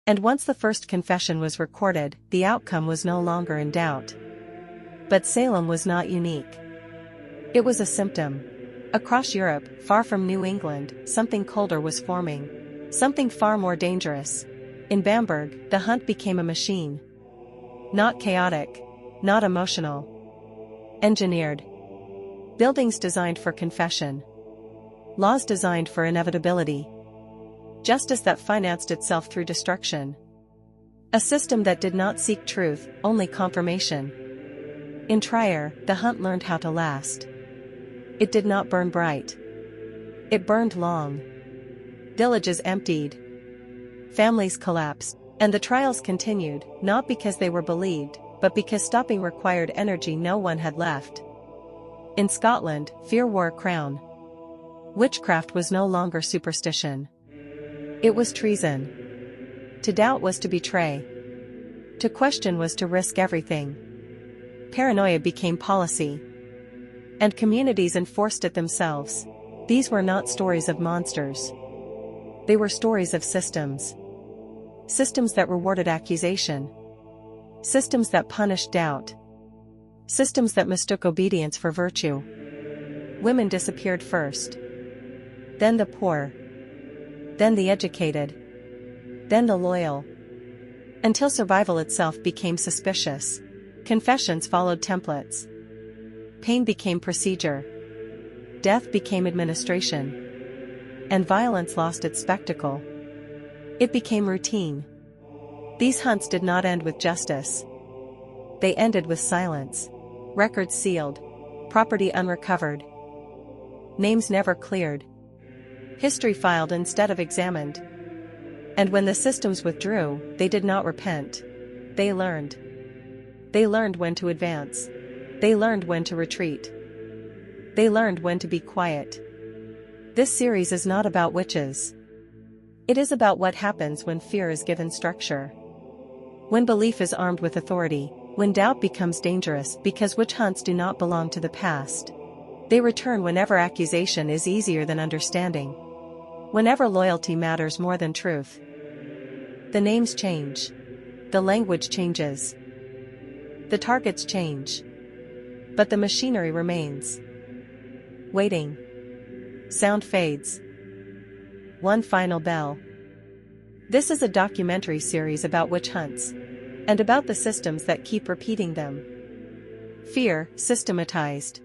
And once the first confession was recorded, the outcome was no longer in doubt. But Salem was not unique. It was a symptom. Across Europe, far from New England, something colder was forming. Something far more dangerous. In Bamberg, the hunt became a machine. Not chaotic. Not emotional. Engineered. Buildings designed for confession. Laws designed for inevitability. Justice that financed itself through destruction. A system that did not seek truth, only confirmation. In Trier, the hunt learned how to last. It did not burn bright. It burned long. Villages emptied. Families collapsed. And the trials continued, not because they were believed, but because stopping required energy no one had left. In Scotland, fear wore a crown. Witchcraft was no longer superstition. It was treason. To doubt was to betray. To question was to risk everything. Paranoia became policy. And communities enforced it themselves. These were not stories of monsters. They were stories of systems. Systems that rewarded accusation. Systems that punished doubt. Systems that mistook obedience for virtue. Women disappeared first. Then the poor. Then the educated. Then the loyal. Until survival itself became suspicious. Confessions followed templates. Pain became procedure. Death became administration. And violence lost its spectacle. It became routine. These hunts did not end with justice. They ended with silence. Records sealed. Property unrecovered. Names never cleared. History filed instead of examined. And when the systems withdrew, they did not repent. They learned. They learned when to advance. They learned when to retreat. They learned when to be quiet. This series is not about witches. It is about what happens when fear is given structure. When belief is armed with authority, when doubt becomes dangerous because witch hunts do not belong to the past. They return whenever accusation is easier than understanding. Whenever loyalty matters more than truth. The names change. The language changes. The targets change. But the machinery remains. Waiting. Sound fades. One final bell. This is a documentary series about witch hunts. And about the systems that keep repeating them. Fear, systematized.